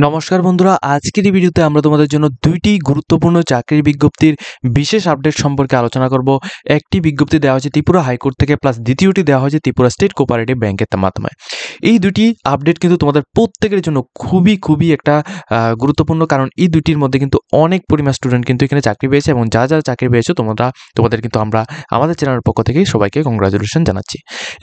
নমস্কার বন্ধুরা, আজকের এই ভিডিওতে আমরা তোমাদের জন্য দুইটি গুরুত্বপূর্ণ চাকরির বিজ্ঞপ্তির বিশেষ আপডেট সম্পর্কে আলোচনা করব। একটি বিজ্ঞপ্তি দেওয়া হয়েছে ত্রিপুরা হাইকোর্ট থেকে, প্লাস দ্বিতীয়টি দেওয়া হয়েছে ত্রিপুরা স্টেট কোঅপারেটিভ ব্যাংকের মাধ্যমে। এই দুটি আপডেট কিন্তু তোমাদের প্রত্যেকের জন্য খুবই একটা গুরুত্বপূর্ণ, কারণ এই দুটির মধ্যে কিন্তু অনেক পরিমাণ স্টুডেন্ট কিন্তু এখানে চাকরি পেয়েছে, এবং যারা চাকরি পেয়েছো তোমাদের কিন্তু আমরা আমাদের চ্যানেলের পক্ষ থেকে সবাইকে কংগ্রাচুলেশন জানাচ্ছি।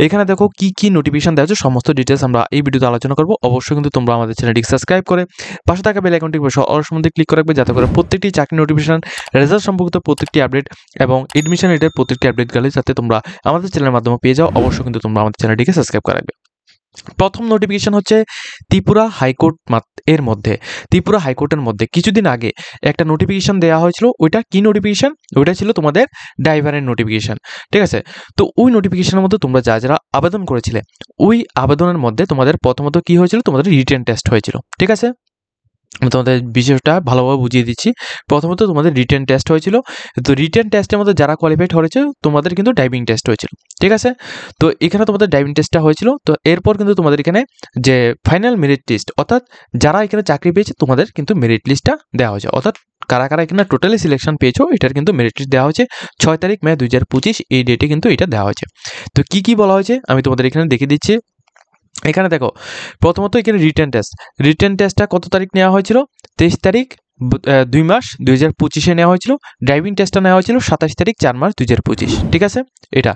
এখানে দেখো কি নোটিফিকেশন দেওয়া হচ্ছে, সমস্ত ডিটেলস আমরা এই ভিডিওতে আলোচনা করব। অবশ্যই কিন্তু তোমরা আমাদের চ্যানেলটি সাবস্ক্রাইব করে পাশে থাকা বেল আইকনটি অল সম্বন্ধে ক্লিক করে রাখবে, যাতে করে প্রত্যেকটি চাকরি নোটিফিকেশন, রেজাল্ট সম্পর্কিত প্রত্যেকটি আপডেট এবং এডমিশন রেটের প্রত্যেকটি আপডেট গেলে যাতে তোমরা আমাদের চ্যানেলের মাধ্যমে পেয়ে যাও। অবশ্যই কিন্তু তোমরা আমাদের চ্যানেলটিকে সাবস্ক্রাইব করে রাখবে। প্রথম নোটিফিকেশন হচ্ছে ত্রিপুরা হাইকোর্ট ত্রিপুরা হাইকোর্টের মধ্যে কিছুদিন আগে একটা নোটিফিকেশন দেওয়া হয়েছিল। ওইটা কি নোটিফিকেশন? ওইটা ছিল তোমাদের ড্রাইভারের নোটিফিকেশন, ঠিক আছে। তো ওই নোটিফিকেশনের মধ্যে তোমরা যারা আবেদন করেছিলে, ওই আবেদনের মধ্যে তোমাদের প্রথমত কি হয়েছিল, তোমাদের রিটেন টেস্ট হয়েছিল, ঠিক আছে। আমি তোমাদের বিষয়টা ভালোভাবে বুঝিয়ে দিচ্ছি। প্রথমত তোমাদের রিটেন টেস্ট হয়েছিল। তো রিটেন টেস্টের মধ্যে যারা কোয়ালিফাইড হয়েছে, তোমাদের কিন্তু ড্রাইভিং টেস্ট হয়েছিল, ঠিক আছে। তো এখানে তোমাদের ড্রাইভিং টেস্টটা হয়েছিল। তো এরপর কিন্তু তোমাদের এখানে যে ফাইনাল মেরিট লিস্ট, অর্থাৎ যারা এখানে চাকরি পেয়েছে তোমাদের কিন্তু মেরিট লিস্টটা দেওয়া হয়েছে, অর্থাৎ কারা কারা এখানে টোটালি সিলেকশন পেয়েছো এটার কিন্তু মেরিট লিস্ট দেওয়া হয়েছে 6 তারিখ মে 2025 এই ডেটে কিন্তু এটা দেওয়া হয়েছে। তো কি বলা হয়েছে আমি তোমাদের এখানে দেখিয়ে দিচ্ছি। এখানে দেখো, প্রথমত এখানে রিটেন টেস্টটা কত তারিখ নেওয়া হয়েছিল? 23 তারিখ 2 মাস 2025 নেওয়া হয়েছিল। ড্রাইভিং টেস্টটা নেওয়া হয়েছিল 27 তারিখ 4 মাস 2025, ঠিক আছে। এটা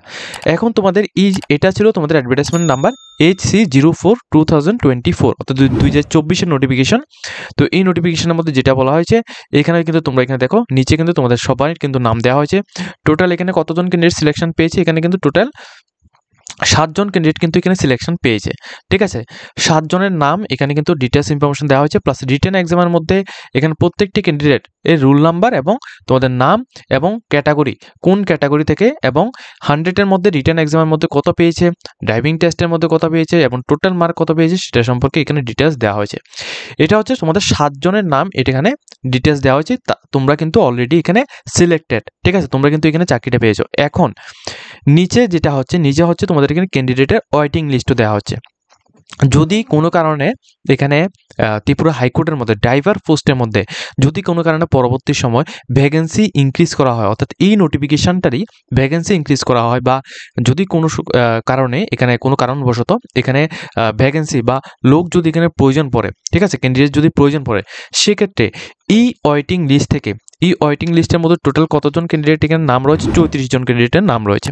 এখন তোমাদের এটা ছিল তোমাদের অ্যাডভার্টাইজমেন্ট নাম্বার HC04/2024, অর্থাৎ 2024-এর নোটিফিকেশন। তো এই নোটিফিকেশনের মধ্যে যেটা বলা হয়েছে, এখানে কিন্তু তোমরা এখানে দেখো নিচে কিন্তু তোমাদের সবাই কিন্তু নাম দেওয়া হয়েছে। টোটাল এখানে কতজন ক্যান্ডিডেট সিলেকশন পেয়েছে? এখানে কিন্তু টোটাল 7 জন ক্যান্ডিডেট কিন্তু এখানে সিলেকশন পেয়েছে, ঠিক আছে। 7 জনের নাম এখানে কিন্তু ডিটেলস ইনফরমেশন দেওয়া হয়েছে, প্লাস রিটেন এক্সামের মধ্যে এখানে প্রত্যেকটি ক্যান্ডিডেট এর রোল নাম্বার এবং তোমাদের নাম এবং ক্যাটাগরি, কোন ক্যাটাগরি থেকে, এবং 100-এর মধ্যে রিটেন এক্সামের মধ্যে কত পেয়েছে, ড্রাইভিং টেস্টের মধ্যে কত পেয়েছে এবং টোটাল মার্ক কত পেয়েছে সেটা সম্পর্কে এখানে ডিটেলস দেওয়া হয়েছে। এটা হচ্ছে তোমাদের 7 জনের নাম এখানে ডিটেলস দেওয়া হয়েছে। তোমরা কিন্তু অলরেডি এখানে সিলেক্টেড, ঠিক আছে। তোমরা কিন্তু এখানে চাকরিটা পেয়েছো। এখন নিচে হচ্ছে তোমাদের এখানে ক্যান্ডিডেটের ওয়েটিং লিস্টও দেওয়া হচ্ছে। যদি কোনো কারণে এখানে ত্রিপুরা হাইকোর্টের মধ্যে ড্রাইভার পোস্টের মধ্যে যদি কোনো কারণে পরবর্তী সময় ভ্যাকেন্সি ইনক্রিজ করা হয়, অর্থাৎ এই নোটিফিকেশনটারই ভ্যাকেন্সি ইনক্রিজ করা হয়, বা যদি কোনো কারণে এখানে কোনো কারণবশত এখানে ভ্যাকেন্সি বা লোক যদি এখানে প্রয়োজন পড়ে, ঠিক আছে, ক্যান্ডিডেট যদি প্রয়োজন পড়ে, সেক্ষেত্রে এই ওয়েটিং লিস্টের মধ্যে টোটাল কতজন ক্যান্ডিডেট এখানে নাম রয়েছে? 34 জন ক্যান্ডিডেটের নাম রয়েছে।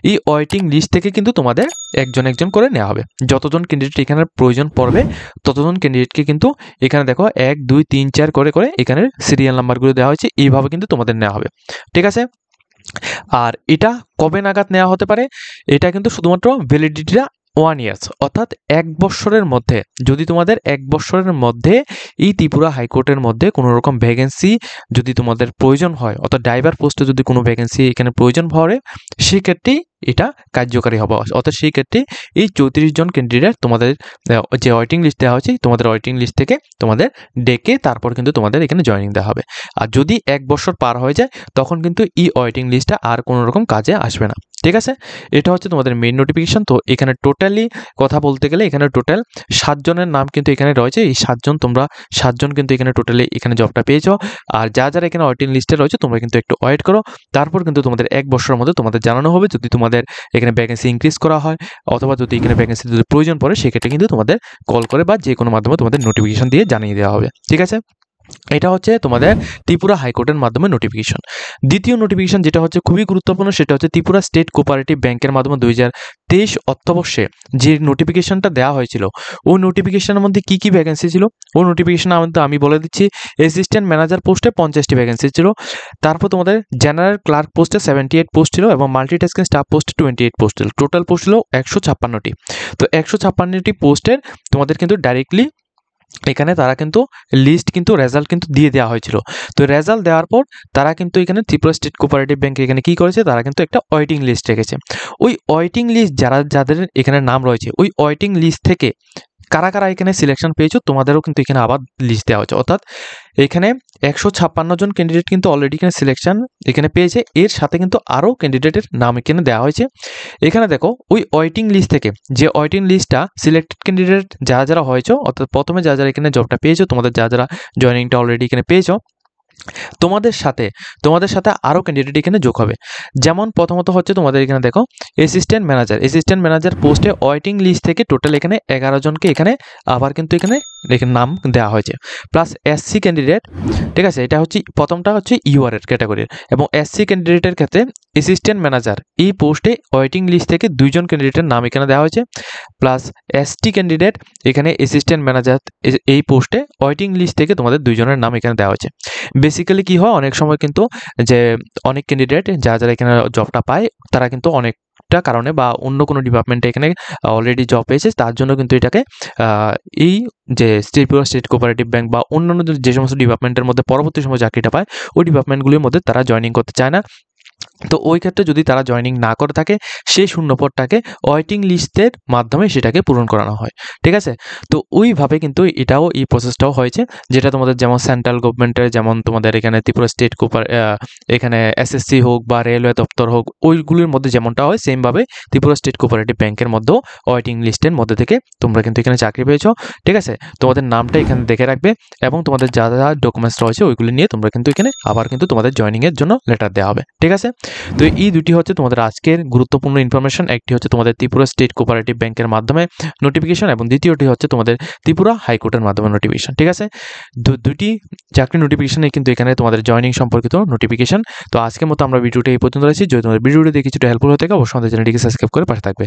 এই ওয়েটিং লিস্ট থেকে কিন্তু তোমাদের একজন করে নেওয়া হবে। যতজন ক্যান্ডিডেট এখানে প্রয়োজন পড়বে ততজন ক্যান্ডিডেটকে কিন্তু এখানে দেখো 1 2 3 4 করে এখানে সিরিয়াল নাম্বারগুলো দেওয়া হয়েছে, এইভাবে কিন্তু তোমাদের নেওয়া হবে, ঠিক আছে। আর এটা কবে নাগাদ নেওয়া হতে পারে? এটা কিন্তু শুধুমাত্র ভ্যালিডিটিটা 1 ইয়ার্স, অর্থাৎ 1 বছরের মধ্যে, যদি তোমাদের 1 বছরের মধ্যে এই ত্রিপুরা হাইকোর্টের মধ্যে কোনো রকম ভ্যাকেন্সি যদি তোমাদের প্রয়োজন হয়, অর্থাৎ ড্রাইভার পোস্টে যদি কোনো ভ্যাকেন্সি এখানে প্রয়োজন পড়ে, সেক্ষেত্রেই এটা কার্যকারী হবে। অর্থাৎ সেই ক্ষেত্রে এই 34 জন ক্যান্ডিডেট তোমাদের যে ওয়েটিং লিস্ট দেওয়া হয়েছে, তোমাদের ওয়েটিং লিস্ট থেকে তোমাদের ডেকে তারপর কিন্তু তোমাদের এখানে জয়েনিং দেওয়া হবে। আর যদি 1 বছর পার হয়ে যায় তখন কিন্তু এই ওয়েটিং লিস্টটা আর কোনো রকম কাজে আসবে না, ঠিক আছে। এটা হচ্ছে তোমাদের মেইন নোটিফিকেশন। তো এখানে টোটালি কথা বলতে গেলে এখানে টোটাল 7 জনের নাম কিন্তু এখানে রয়েছে। এই 7 জন, তোমরা 7 জন কিন্তু এখানে টোটালি এখানে জবটা পেয়েছো। আর যারা এখানে ওয়েটিং লিস্টে রয়েছে তোমরা কিন্তু একটু ওয়েট করো, তারপর কিন্তু তোমাদের 1 বছরের মধ্যে তোমাদের জানানো হবে। যদি তোমাদের এখানে ভ্যাকেন্সি ইনক্রিজ করা হয়, অথবা যদি এখানে ভ্যাকেন্সি যদি প্রয়োজন পড়ে, সেক্ষেত্রে কিন্তু তোমাদের কল করে বা যে কোনো মাধ্যমে তোমাদের নোটিফিকেশন দিয়ে জানিয়ে দেওয়া হবে, ঠিক আছে। এটা হচ্ছে তোমাদের ত্রিপুরা হাইকোর্টের মাধ্যমে নোটিফিকেশন। দ্বিতীয় নোটিফিকেশন যেটা হচ্ছে খুবই গুরুত্বপূর্ণ, সেটা হচ্ছে ত্রিপুরা স্টেট কোঅপারেটিভ ব্যাংকের মাধ্যমে 2023 অর্থবর্ষে যে নোটিফিকেশনটা দেওয়া হয়েছিল, ওই নোটিফিকেশনের মধ্যে কি ভ্যাকেন্সি ছিল ওই নোটিফিকেশন আমি বলে দিচ্ছি। অ্যাসিস্ট্যান্ট ম্যানেজার পোস্টে 50টি ভ্যাকেন্সি ছিল। তারপর তোমাদের জেনারেল ক্লার্ক পোস্টে 78 পোস্ট ছিল, এবং মাল্টিটাস্কিং স্টাফ পোস্টে 28 পোস্ট ছিল। টোটাল পোস্ট ছিল 156টি। তো 156টি পোস্টের তোমাদের কিন্তু ডাইরেক্টলি এখানে তারা কিন্তু লিস্ট কিন্তু রেজাল্ট কিন্তু দিয়ে দেওয়া হয়েছিল। তো রেজাল্ট দেওয়ার পর তারা কিন্তু এখানে ত্রিপুরা স্টেট কোঅপারেটিভ ব্যাংক এখানে কি করেছে, তারা কিন্তু একটা ওয়েটিং লিস্ট রেখেছে। ওই ওয়েটিং লিস্ট যাদের এখানে নাম রয়েছে, ওই ওয়েটিং লিস্ট থেকে কারা কারা এখানে সিলেকশন পেয়েছো তোমাদেরও কিন্তু এখানে আবার লিস্ট দেওয়া হচ্ছে, অর্থাৎ এখানে 156 জন ক্যান্ডিডেট কিন্তু অলরেডি এখানে সিলেকশন এখানে পেয়েছে, এর সাথে কিন্তু আরও ক্যান্ডিডেটের নাম এখানে দেওয়া হয়েছে। এখানে দেখো ওই ওয়েটিং লিস্ট থেকে যে ওয়েটিং লিস্টটা সিলেক্টেড ক্যান্ডিডেট যারা যারা হয়েছে, অর্থাৎ প্রথমে যারা যারা এখানে জবটা পেয়েছো, তোমাদের যারা যারা জয়েনিংটা অলরেডি এখানে পেয়েছো, তোমাদের সাথে আরও ক্যান্ডিডেট এখানে যোগ হবে। যেমন প্রথমত হচ্ছে তোমাদের এখানে দেখো অ্যাসিস্ট্যান্ট ম্যানেজার পোস্টে ওয়েটিং লিস্ট থেকে টোটাল এখানে 11 জনকে এখানে আবার কিন্তু এখানে নাম দেওয়া হয়েছে, প্লাস এসসি ক্যান্ডিডেট, ঠিক আছে, এটা হচ্ছে প্রথমটা হচ্ছে ইউআর এর ক্যাটাগরির, এবং এসসি ক্যান্ডিডেটের ক্ষেত্রে অ্যাসিস্ট্যান্ট ম্যানেজার এই পোস্টে ওয়েটিং লিস্ট থেকে 2 জন ক্যান্ডিডেটের নাম এখানে দেওয়া হয়েছে, প্লাস এসটি ক্যান্ডিডেট এখানে অ্যাসিস্ট্যান্ট ম্যানেজার এই পোস্টে ওয়েটিং লিস্ট থেকে তোমাদের 2 জনের নাম এখানে দেওয়া হয়েছে। বেসিক্যালি কি হয়, অনেক সময় কিন্তু যে অনেক ক্যান্ডিডেট যারা যারা এখানে জবটা পায় তারা কিন্তু অনেকটা কারণে বা অন্য কোনো ডিপার্টমেন্টে এখানে অলরেডি জব পেয়েছে, তার জন্য কিন্তু এটাকে এই যে ত্রিপুরা স্টেট কোঅপারেটিভ ব্যাংক বা অন্যান্য যে সমস্ত ডিপার্টমেন্টের মধ্যে পরবর্তী সময় চাকরিটা পায় ওই ডিপার্টমেন্টগুলির মধ্যে তারা জয়েনিং করতে চায় না। তো ওই ক্ষেত্রে যদি তারা জয়েনিং না করে থাকে সেই শূন্যপদটাকে ওয়েটিং লিস্টের মাধ্যমে সেটাকে পূরণ করানো হয়, ঠিক আছে। তো ওইভাবে কিন্তু এটাও এই প্রসেসটাও হয়েছে, যেটা তোমাদের যেমন সেন্ট্রাল গভর্নমেন্টের যেমন তোমাদের এখানে ত্রিপুরা স্টেট এখানে এসএসসি হোক বা রেলওয়ে দপ্তর হোক ওইগুলির মধ্যে যেমনটা হয় সেমভাবে ত্রিপুরা স্টেট কোঅপারেটিভ ব্যাংকের মধ্যেও ওয়েটিং লিস্টের মধ্যে থেকে তোমরা কিন্তু এখানে চাকরি পেয়েছো, ঠিক আছে। তোমাদের নামটা এখানে দেখে রাখবে এবং তোমাদের যা যা ডকুমেন্টস রয়েছে ওইগুলি নিয়ে তোমরা কিন্তু এখানে আবার কিন্তু তোমাদের জয়েনিংয়ের জন্য লেটার দেওয়া হবে, ঠিক আছে। তো এই দুটি হচ্ছে তোমাদের আজকের গুরুত্বপূর্ণ ইনফরমেশন। একটি হচ্ছে তোমাদের ত্রিপুরা স্টেট কোঅপারেটিভ ব্যাংকের মাধ্যমে নোটিফিকেশন এবং দ্বিতীয়টি হচ্ছে তোমাদের ত্রিপুরা হাইকোর্টের মাধ্যমে নোটিফিকেশন, ঠিক আছে। দুটি চাকরি নোটিফিকেশনে কিন্তু এখানে তোমাদের জয়েনিং সম্পর্কিত নোটিফিকেশন। তো আজকের মতো আমরা ভিডিওটা এই পর্যন্ত রয়েছি। যদি তোমাদের ভিডিওটি দেখে কিছুটা হেল্পফুল হয়ে থাকে অবশ্যই আমাদের চ্যানেলটিকে সাবস্ক্রাইব করে পাশে থাকবে।